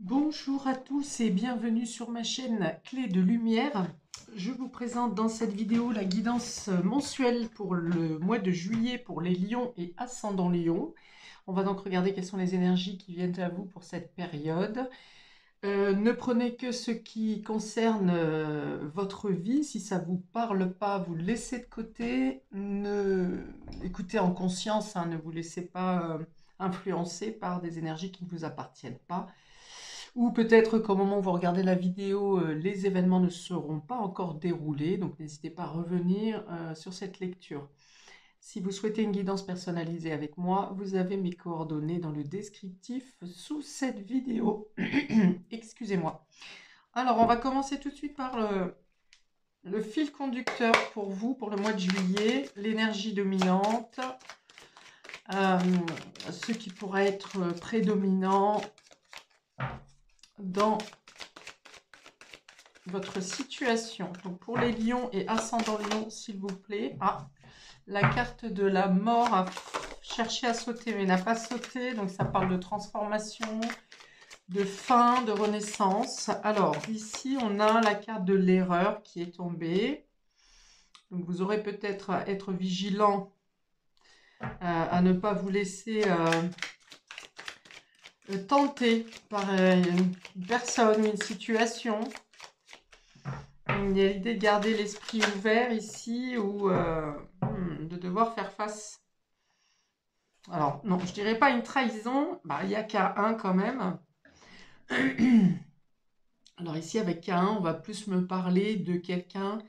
Bonjour à tous et bienvenue sur ma chaîne Clé de Lumière. Je vous présente dans cette vidéo la guidance mensuelle pour le mois de juillet pour les lions et ascendants lions. On va donc regarder quelles sont les énergies qui viennent à vous pour cette période. Ne prenez que ce qui concerne votre vie. Si ça ne vous parle pas, vous le laissez de côté. Écoutez en conscience, hein, ne vous laissez pas influencer par des énergies qui ne vous appartiennent pas. Ou peut-être qu'au moment où vous regardez la vidéo, les événements ne seront pas encore déroulés, donc n'hésitez pas à revenir sur cette lecture. Si vous souhaitez une guidance personnalisée avec moi, vous avez mes coordonnées dans le descriptif sous cette vidéo. Excusez-moi. Alors, on va commencer tout de suite par le fil conducteur pour vous, pour le mois de juillet, l'énergie dominante, ce qui pourrait être prédominant dans votre situation. Donc pour les lions et ascendants lions, s'il vous plaît. Ah, la carte de la mort a cherché à sauter mais n'a pas sauté. Donc ça parle de transformation, de fin, de renaissance. Alors ici, on a la carte de l'erreur qui est tombée. Donc vous aurez peut-être à être vigilant à ne pas vous laisser tenter par une personne ou une situation. Il y a l'idée de garder l'esprit ouvert ici ou de devoir faire face. Alors, non, je dirais pas une trahison. Bah, il y a K1 quand même. Alors ici, avec K1, on va plus me parler de quelqu'un,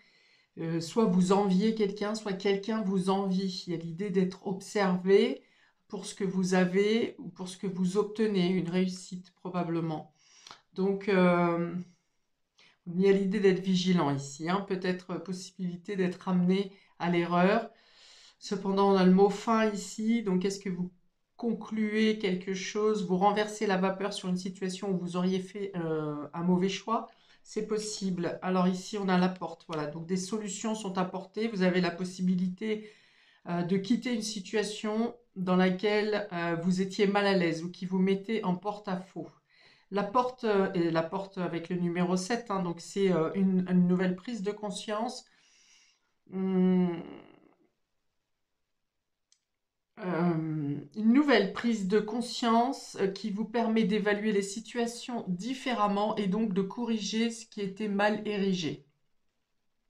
soit vous enviez quelqu'un, soit quelqu'un vous envie. Il y a l'idée d'être observé pour ce que vous avez ou pour ce que vous obtenez, une réussite probablement. Donc, il y a l'idée d'être vigilant ici, hein. Peut-être possibilité d'être amené à l'erreur. Cependant, on a le mot fin ici. Donc, est-ce que vous concluez quelque chose, vous renversez la vapeur sur une situation où vous auriez fait un mauvais choix? C'est possible. Alors ici, on a la porte. Voilà, donc des solutions sont apportées. Vous avez la possibilité de quitter une situation dans laquelle vous étiez mal à l'aise ou qui vous mettait en porte-à-faux. La porte, et la porte avec le numéro 7, hein, donc c'est une nouvelle prise de conscience. Hum, une nouvelle prise de conscience qui vous permet d'évaluer les situations différemment et donc de corriger ce qui était mal érigé.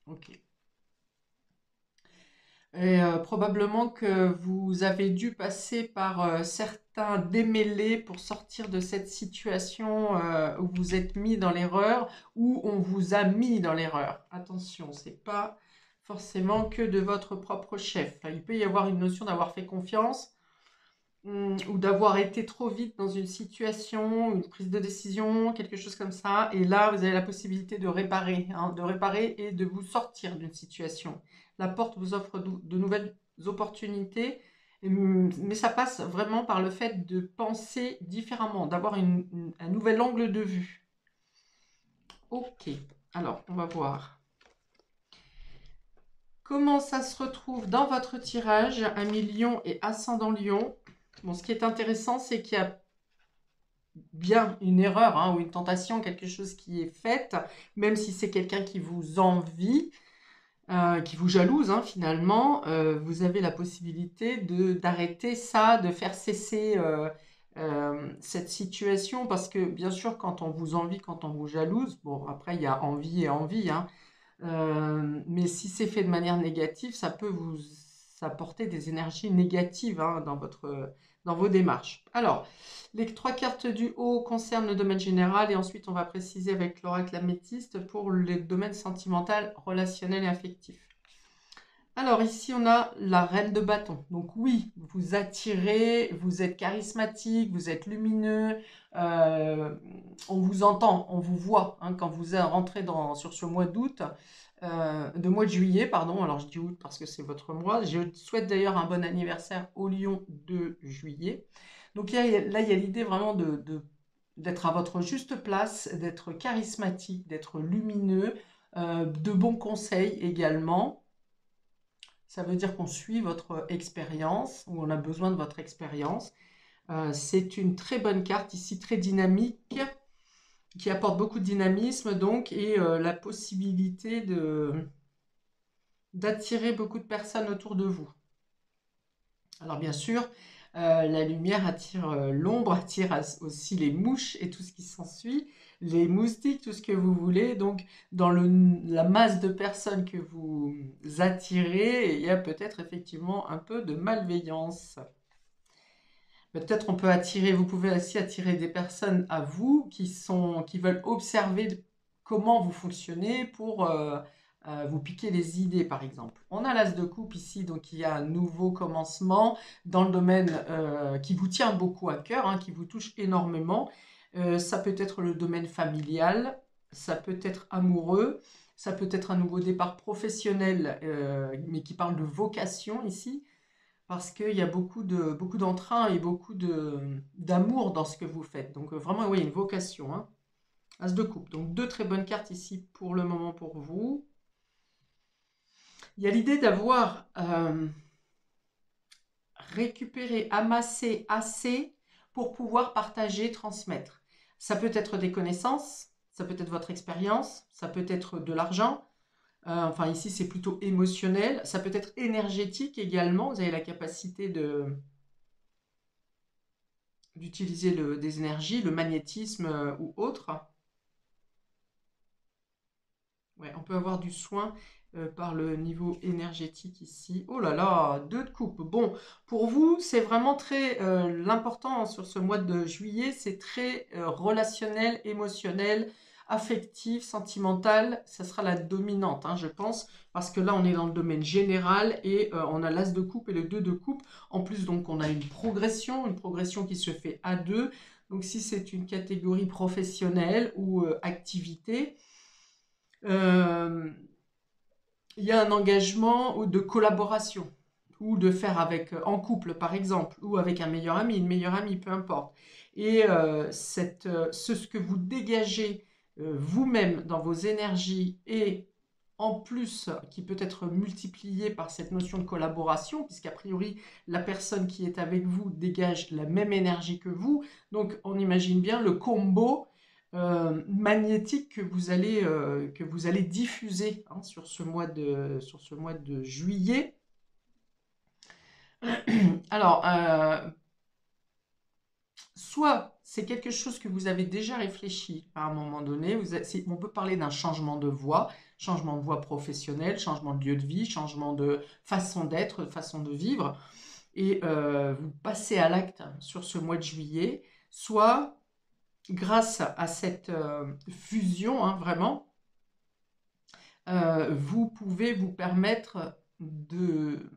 Ok. Et probablement que vous avez dû passer par certains démêlés pour sortir de cette situation où vous êtes mis dans l'erreur, ou on vous a mis dans l'erreur. Attention, c'est pas forcément que de votre propre chef. Il peut y avoir une notion d'avoir fait confiance ou d'avoir été trop vite dans une situation, une prise de décision, quelque chose comme ça. Et là, vous avez la possibilité de réparer, hein, de réparer et de vous sortir d'une situation. La porte vous offre de nouvelles opportunités, mais ça passe vraiment par le fait de penser différemment, d'avoir un nouvel angle de vue. Ok, alors on va voir. Comment ça se retrouve dans votre tirage, ami lion et ascendant lion? Bon, ce qui est intéressant, c'est qu'il y a bien une erreur, hein, ou une tentation, quelque chose qui est faite, même si c'est quelqu'un qui vous envie, qui vous jalouse, hein, finalement, vous avez la possibilité d'arrêter ça, de faire cesser cette situation, parce que bien sûr, quand on vous envie, quand on vous jalouse, bon, après, il y a envie et envie, hein, mais si c'est fait de manière négative, ça peut vous apporter des énergies négatives, hein, dans vos démarches. Alors, les trois cartes du haut concernent le domaine général et ensuite on va préciser avec l'oracle améthyste pour le domaine sentimental, relationnel et affectif. Alors ici on a la reine de bâton. Donc oui, vous attirez, vous êtes charismatique, vous êtes lumineux, on vous entend, on vous voit, hein, quand vous rentrez sur ce mois d'août, de mois de juillet, pardon, alors je dis août parce que c'est votre mois. Je souhaite d'ailleurs un bon anniversaire au lion de juillet. Donc là, il y a l'idée vraiment d'être à votre juste place, d'être charismatique, d'être lumineux, de bons conseils également. Ça veut dire qu'on suit votre expérience, ou on a besoin de votre expérience. C'est une très bonne carte ici, très dynamique. qui apporte beaucoup de dynamisme donc et la possibilité d'attirer beaucoup de personnes autour de vous. Alors bien sûr, la lumière attire l'ombre, attire aussi les mouches et tout ce qui s'ensuit, les moustiques, tout ce que vous voulez. Donc dans la masse de personnes que vous attirez, il y a peut-être effectivement un peu de malveillance. Peut-être on peut attirer, vous pouvez aussi attirer des personnes à vous qui veulent observer comment vous fonctionnez pour vous piquer les idées, par exemple. On a l'as de coupe ici, donc il y a un nouveau commencement dans le domaine qui vous tient beaucoup à cœur, hein, qui vous touche énormément. Ça peut être le domaine familial, ça peut être amoureux, ça peut être un nouveau départ professionnel, mais qui parle de vocation ici parce qu'il y a beaucoup d'entrain et beaucoup d'amour dans ce que vous faites. Donc vraiment, oui, une vocation. Hein. As de coupe. Donc deux très bonnes cartes ici pour le moment pour vous. Il y a l'idée d'avoir récupéré, amassé assez pour pouvoir partager, transmettre. Ça peut être des connaissances, ça peut être votre expérience, ça peut être de l'argent. Enfin ici c'est plutôt émotionnel, ça peut être énergétique également. Vous avez la capacité d'utiliser des énergies, le magnétisme ou autre. Ouais, on peut avoir du soin par le niveau énergétique ici. Oh là là, deux de coupe. Bon, pour vous, c'est vraiment très... l'important sur ce mois de juillet, c'est très relationnel, émotionnel, affectif, sentimental. Ça sera la dominante, hein, je pense, parce que là, on est dans le domaine général et on a l'as de coupe et le 2 de coupe. En plus, donc, on a une progression qui se fait à deux. Donc, si c'est une catégorie professionnelle ou activité, euh, il y a un engagement ou de collaboration ou de faire avec en couple par exemple ou avec un meilleur ami, une meilleure amie, peu importe. Et ce que vous dégagez vous-même dans vos énergies et en plus qui peut être multiplié par cette notion de collaboration, puisqu'a priori la personne qui est avec vous dégage la même énergie que vous. Donc on imagine bien le combo magnétique que vous allez diffuser hein, sur ce mois de juillet. Alors, soit c'est quelque chose que vous avez déjà réfléchi à un moment donné, on peut parler d'un changement de voie professionnelle, changement de lieu de vie, changement de façon d'être, façon de vivre, et vous passez à l'acte sur ce mois de juillet, soit grâce à cette fusion, hein, vraiment, vous pouvez vous permettre de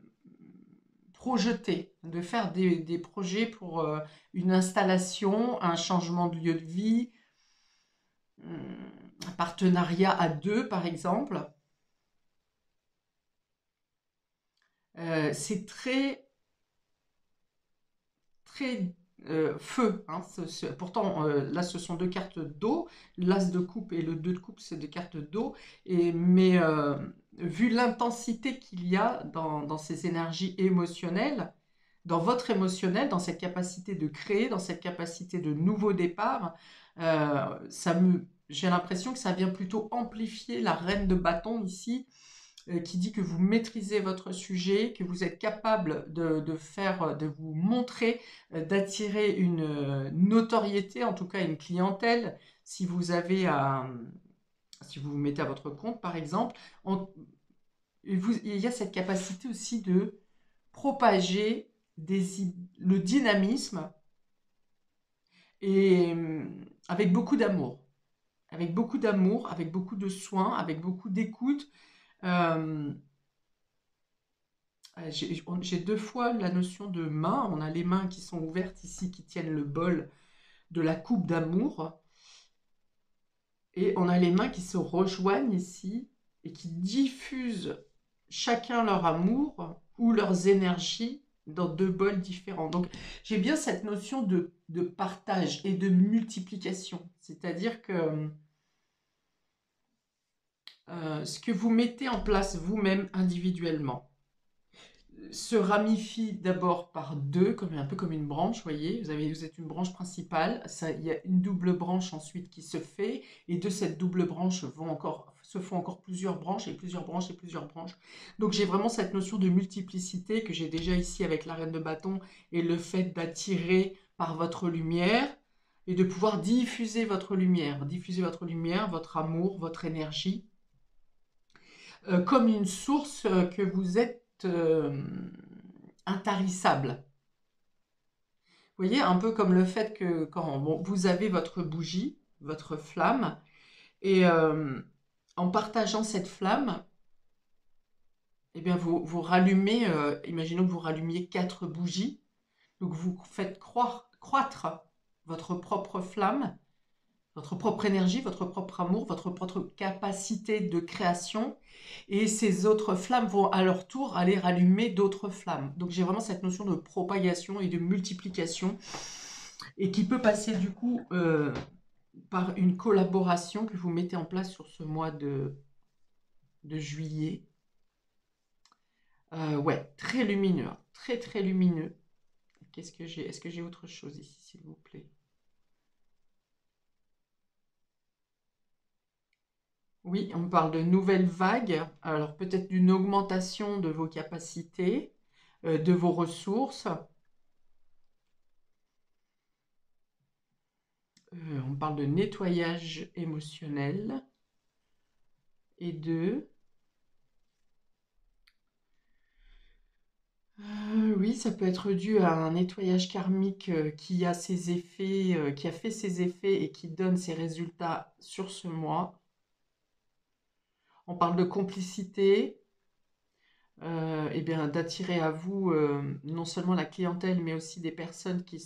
projeter, de faire des projets pour une installation, un changement de lieu de vie, un partenariat à deux par exemple. C'est très feu. Hein. Pourtant, là, ce sont deux cartes d'eau. L'as de coupe et le 2 de coupe, c'est des cartes d'eau. Mais vu l'intensité qu'il y a dans ces énergies émotionnelles, dans votre émotionnel, dans cette capacité de créer, dans cette capacité de nouveau départ, j'ai l'impression que ça vient plutôt amplifier la reine de bâton ici, qui dit que vous maîtrisez votre sujet, que vous êtes capable de vous montrer, d'attirer une notoriété, en tout cas une clientèle, si vous vous mettez à votre compte par exemple. Il y a cette capacité aussi de propager le dynamisme et avec beaucoup d'amour. Avec beaucoup d'amour, avec beaucoup de soin, avec beaucoup d'écoute. Euh, j'ai deux fois la notion de main. On a les mains qui sont ouvertes ici, qui tiennent le bol de la coupe d'amour. Et on a les mains qui se rejoignent ici et qui diffusent chacun leur amour ou leurs énergies dans deux bols différents. Donc j'ai bien cette notion de partage et de multiplication. C'est-à-dire que ce que vous mettez en place vous-même individuellement, se ramifie d'abord par deux, comme, un peu comme une branche, vous voyez, vous êtes une branche principale, il y a une double branche ensuite qui se fait, et de cette double branche se font encore plusieurs branches, et plusieurs branches, et plusieurs branches. Donc j'ai vraiment cette notion de multiplicité que j'ai déjà ici avec la reine de bâton, et le fait d'attirer par votre lumière, et de pouvoir diffuser votre lumière, votre amour, votre énergie, comme une source que vous êtes intarissable. Vous voyez, un peu comme le fait que quand vous avez votre bougie, votre flamme, et en partageant cette flamme, eh bien vous rallumez, imaginons que vous rallumiez 4 bougies, donc vous faites croître votre propre flamme, votre propre énergie, votre propre amour, votre propre capacité de création. Et ces autres flammes vont à leur tour aller rallumer d'autres flammes. Donc j'ai vraiment cette notion de propagation et de multiplication. Et qui peut passer du coup par une collaboration que vous mettez en place sur ce mois de juillet. Ouais, très lumineux, très très lumineux. Qu'est-ce que j'ai? Est-ce que j'ai autre chose ici, s'il vous plaît? Oui, on parle de nouvelles vagues, alors peut-être d'une augmentation de vos capacités, de vos ressources. On parle de nettoyage émotionnel et de... oui, ça peut être dû à un nettoyage karmique qui a ses effets, qui a fait ses effets et qui donne ses résultats sur ce mois. On parle de complicité, et bien d'attirer à vous non seulement la clientèle, mais aussi des personnes qui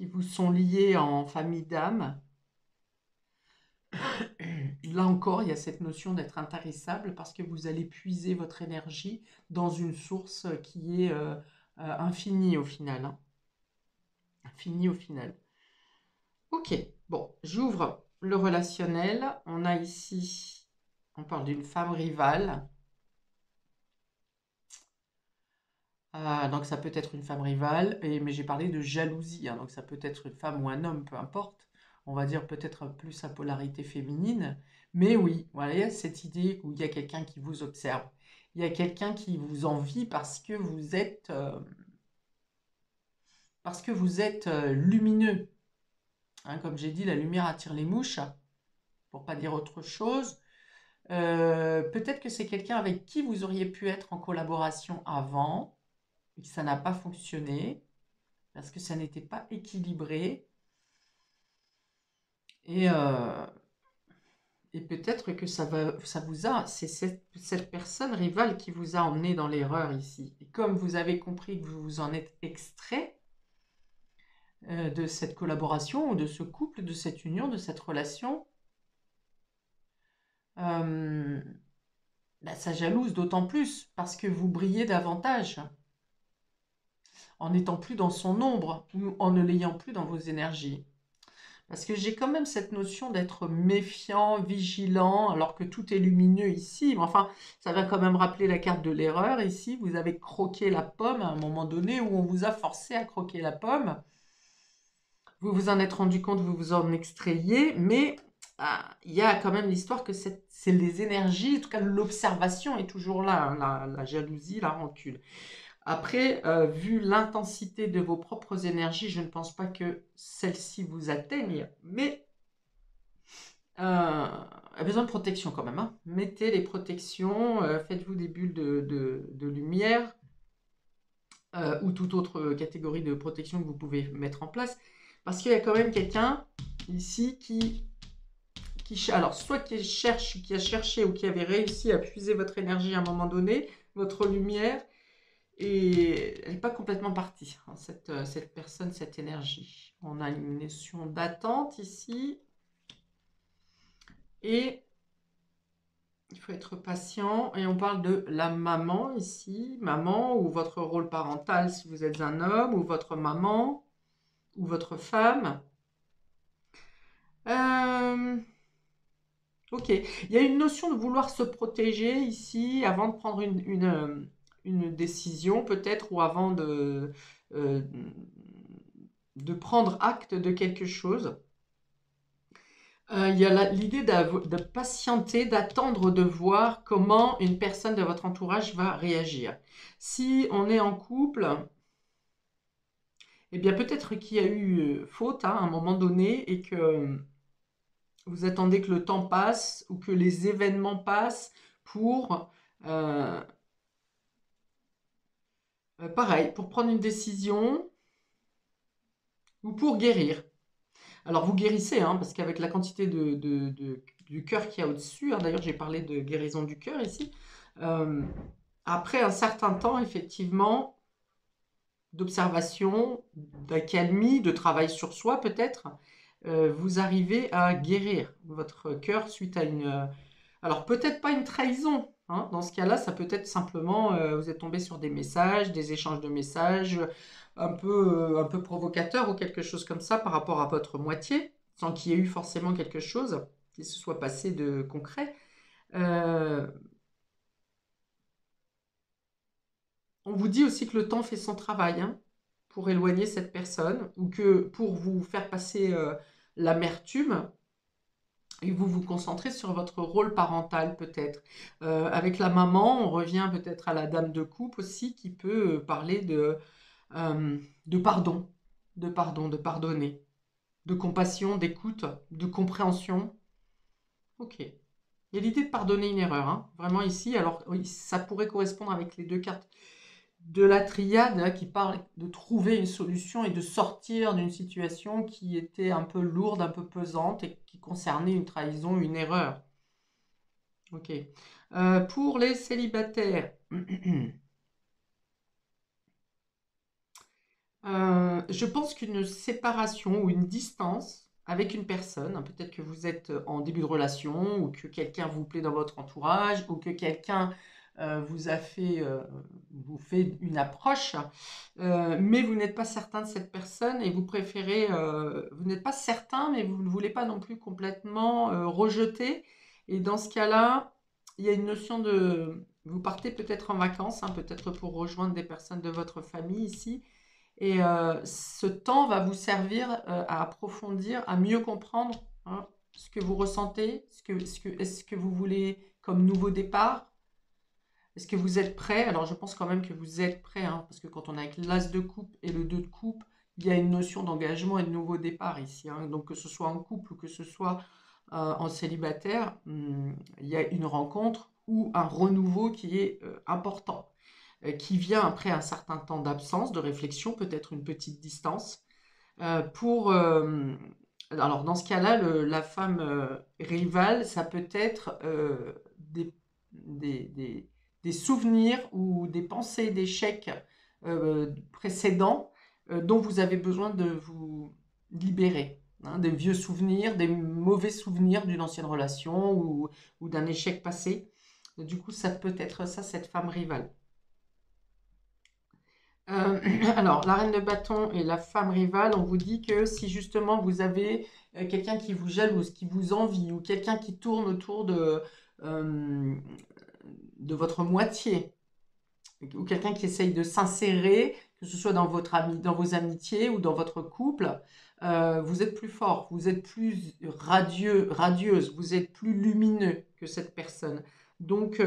vous sont liées en famille d'âme. Là encore, il y a cette notion d'être intarissable parce que vous allez puiser votre énergie dans une source qui est infinie au final, hein. Infinie au final. Ok, bon, j'ouvre le relationnel. On a ici, on parle d'une femme rivale. Donc ça peut être une femme rivale, mais j'ai parlé de jalousie, hein, donc ça peut être une femme ou un homme, peu importe. On va dire peut-être plus à polarité féminine. Mais oui, voilà, il y a cette idée où il y a quelqu'un qui vous observe. Il y a quelqu'un qui vous envie parce que vous êtes lumineux. Hein, comme j'ai dit, la lumière attire les mouches, pour pas dire autre chose. Peut-être que c'est quelqu'un avec qui vous auriez pu être en collaboration avant, et que ça n'a pas fonctionné, parce que ça n'était pas équilibré. Et, et peut-être que c'est cette personne rivale qui vous a emmené dans l'erreur ici. Et comme vous avez compris que vous vous en êtes extrait de cette collaboration, ou de ce couple, de cette union, de cette relation, ça jalouse d'autant plus, parce que vous brillez davantage, en n'étant plus dans son ombre, ou en ne l'ayant plus dans vos énergies. Parce que j'ai quand même cette notion d'être méfiant, vigilant, alors que tout est lumineux ici. Mais enfin, ça va quand même rappeler la carte de l'erreur ici. Vous avez croqué la pomme à un moment donné où on vous a forcé à croquer la pomme. Vous vous en êtes rendu compte, vous vous en extrayez, mais il y a quand même l'histoire que c'est les énergies, en tout cas l'observation est toujours là, hein, la jalousie, la rancune. Après, vu l'intensité de vos propres énergies, je ne pense pas que celles-ci vous atteignent, mais a besoin de protection quand même, hein. Mettez les protections, faites-vous des bulles de lumière ou toute autre catégorie de protection que vous pouvez mettre en place, parce qu'il y a quand même quelqu'un ici alors soit qui a cherché ou qui avait réussi à puiser votre énergie à un moment donné, votre lumière, et elle n'est pas complètement partie, hein, cette personne, cette énergie. On a une notion d'attente ici. Et il faut être patient. Et on parle de la maman ici. Maman ou votre rôle parental si vous êtes un homme, ou votre maman, ou votre femme. Ok. Il y a une notion de vouloir se protéger ici avant de prendre une décision peut-être ou avant de prendre acte de quelque chose. Il y a l'idée de patienter, d'attendre de voir comment une personne de votre entourage va réagir. Si on est en couple, eh bien peut-être qu'il y a eu faute à un moment donné et que vous attendez que le temps passe ou que les événements passent pour, euh, pareil, pour prendre une décision ou pour guérir. Alors vous guérissez, hein, parce qu'avec la quantité du cœur qu'il y a au-dessus, hein, d'ailleurs j'ai parlé de guérison du cœur ici, euh, après un certain temps, effectivement, d'observation, d'accalmie, de travail sur soi peut-être, vous arrivez à guérir votre cœur suite à une... alors peut-être pas une trahison, hein, dans ce cas-là, ça peut être simplement, vous êtes tombé sur des messages, des échanges de messages, un peu provocateurs ou quelque chose comme ça par rapport à votre moitié, sans qu'il y ait eu forcément quelque chose qui se soit passé de concret. Euh, on vous dit aussi que le temps fait son travail, hein, pour éloigner cette personne ou que pour vous faire passer l'amertume, et vous vous concentrez sur votre rôle parental peut-être. Avec la maman, on revient peut-être à la dame de coupe aussi qui peut parler euh, de pardon, de pardonner, de compassion, d'écoute, de compréhension. Ok. Il y a l'idée de pardonner une erreur, hein, vraiment ici. Alors oui, ça pourrait correspondre avec les deux cartes de la triade hein, qui parle de trouver une solution et de sortir d'une situation qui était un peu lourde, un peu pesante et qui concernait une trahison, une erreur. Ok. Pour les célibataires, je pense qu'une séparation ou une distance avec une personne, hein, peut-être que vous êtes en début de relation ou que quelqu'un vous plaît dans votre entourage ou que quelqu'un vous fait une approche, mais vous n'êtes pas certain de cette personne et vous préférez, vous n'êtes pas certain, mais vous ne voulez pas non plus complètement rejeter. Et dans ce cas-là, il y a une notion de, vous partez peut-être en vacances, hein, peut-être pour rejoindre des personnes de votre famille ici. Et ce temps va vous servir à approfondir, à mieux comprendre hein, ce que vous ressentez, est-ce que vous voulez comme nouveau départ, est-ce que vous êtes prêt? Alors je pense quand même que vous êtes prêt, hein, parce que quand on a avec l'as de coupe et le 2 de coupe, il y a une notion d'engagement et de nouveau départ ici. Hein. Donc que ce soit en couple ou que ce soit en célibataire, il y a une rencontre ou un renouveau qui est important, qui vient après un certain temps d'absence, de réflexion, peut-être une petite distance. Pour, alors dans ce cas-là, la femme rivale, ça peut être des, des- des souvenirs ou des pensées d'échecs précédents dont vous avez besoin de vous libérer. Hein, des vieux souvenirs, des mauvais souvenirs d'une ancienne relation ou d'un échec passé. Du coup, ça peut être ça, cette femme rivale. Alors, la reine de bâton et la femme rivale, on vous dit que si justement vous avez quelqu'un qui vous jalouse, qui vous envie, ou quelqu'un qui tourne autour euh, de votre moitié, ou quelqu'un qui essaye de s'insérer, que ce soit dans dans vos amitiés ou dans votre couple, vous êtes plus fort, vous êtes plus radieuse, vous êtes plus lumineux que cette personne. Donc,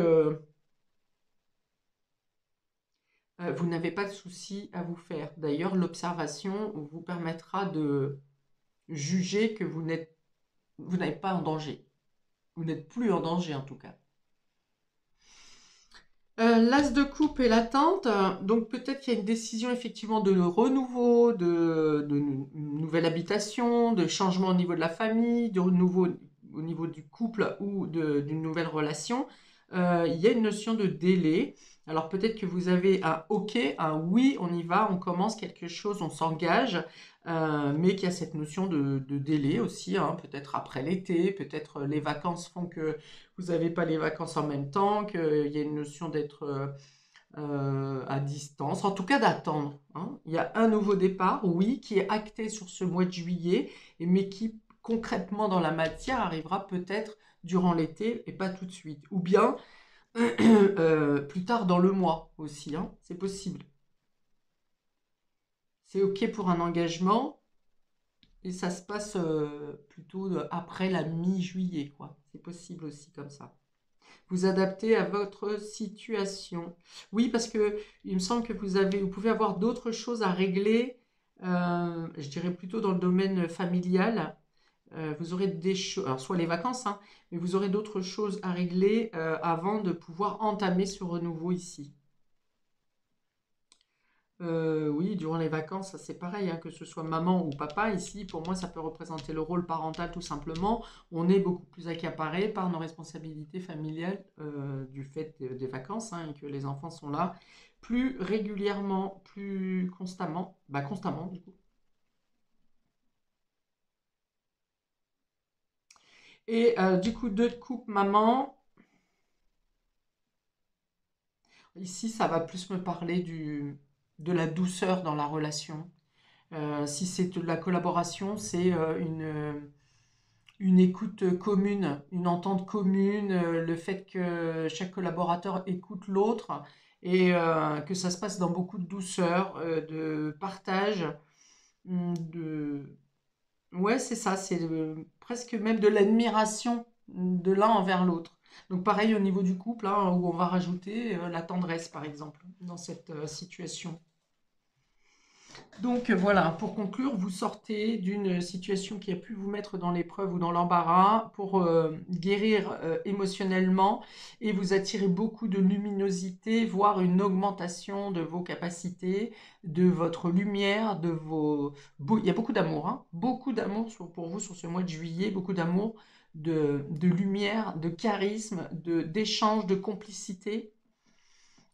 vous n'avez pas de souci à vous faire. D'ailleurs, l'observation vous permettra de juger que vous n'êtes pas en danger. Vous n'êtes plus en danger en tout cas. L'as de coupe et l'attente, donc peut-être qu'il y a une décision effectivement de renouveau, une nouvelle habitation, de changement au niveau de la famille, de renouveau au niveau du couple ou d'une nouvelle relation. Il y a une notion de délai. Alors peut-être que vous avez un OK, un oui, on y va, on commence quelque chose, on s'engage, mais qu'il y a cette notion de délai aussi, hein, peut-être après l'été, peut-être les vacances font que vous n'avez pas les vacances en même temps, qu'il y a une notion d'être à distance, en tout cas d'attendre. Hein. Il y a un nouveau départ, oui, qui est acté sur ce mois de juillet, mais qui concrètement dans la matière arrivera peut-être durant l'été et pas tout de suite. Ou bien plus tard dans le mois aussi, hein, c'est possible. C'est OK pour un engagement et ça se passe plutôt après la mi-juillet, quoi. C'est possible aussi comme ça. Vous adaptez à votre situation. Oui, parce que il me semble que vous pouvez avoir d'autres choses à régler, je dirais plutôt dans le domaine familial. Vous aurez des choses, alors soit les vacances, hein, mais vous aurez d'autres choses à régler avant de pouvoir entamer ce renouveau ici. Oui, durant les vacances, ça c'est pareil, hein, que ce soit maman ou papa, ici, pour moi, ça peut représenter le rôle parental tout simplement. On est beaucoup plus accaparé par nos responsabilités familiales du fait des vacances, hein, et que les enfants sont là plus régulièrement, plus constamment, bah constamment du coup. Et du coup, deux de coupe maman, ici, ça va plus me parler de la douceur dans la relation. Si c'est de la collaboration, c'est une écoute commune, une entente commune, le fait que chaque collaborateur écoute l'autre et que ça se passe dans beaucoup de douceur, de partage, de... Ouais, c'est ça, c'est presque même de l'admiration de l'un envers l'autre. Donc pareil au niveau du couple, hein, où on va rajouter la tendresse, par exemple, dans cette situation. Donc voilà, pour conclure, vous sortez d'une situation qui a pu vous mettre dans l'épreuve ou dans l'embarras pour guérir émotionnellement et vous attirer beaucoup de luminosité, voire une augmentation de vos capacités, de votre lumière, de vos... Il y a beaucoup d'amour, hein, beaucoup d'amour pour vous sur ce mois de juillet, beaucoup d'amour, de lumière, de charisme, d'échange, de complicité.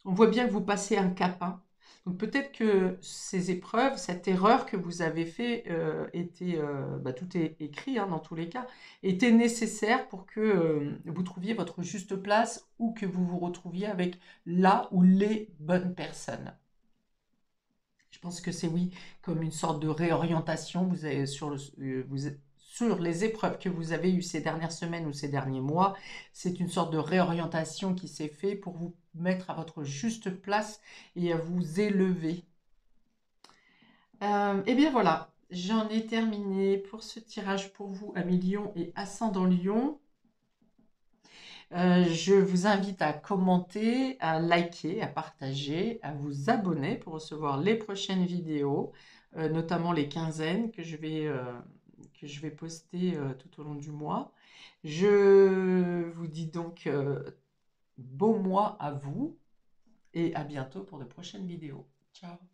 On voit bien que vous passez un cap, hein. Donc peut-être que ces épreuves, cette erreur que vous avez fait, était, bah, tout est écrit hein, dans tous les cas, était nécessaire pour que vous trouviez votre juste place ou que vous vous retrouviez avec la ou les bonnes personnes. Je pense que c'est oui, comme une sorte de réorientation vous avez sur les épreuves que vous avez eues ces dernières semaines ou ces derniers mois. C'est une sorte de réorientation qui s'est faite pour vous mettre à votre juste place et à vous élever. Eh bien voilà, j'en ai terminé pour ce tirage pour vous à Lion et ascendant Lion. Je vous invite à commenter, à liker, à partager, à vous abonner pour recevoir les prochaines vidéos, notamment les quinzaines que je vais poster tout au long du mois. Je vous dis donc bon mois à vous et à bientôt pour de prochaines vidéos. Ciao!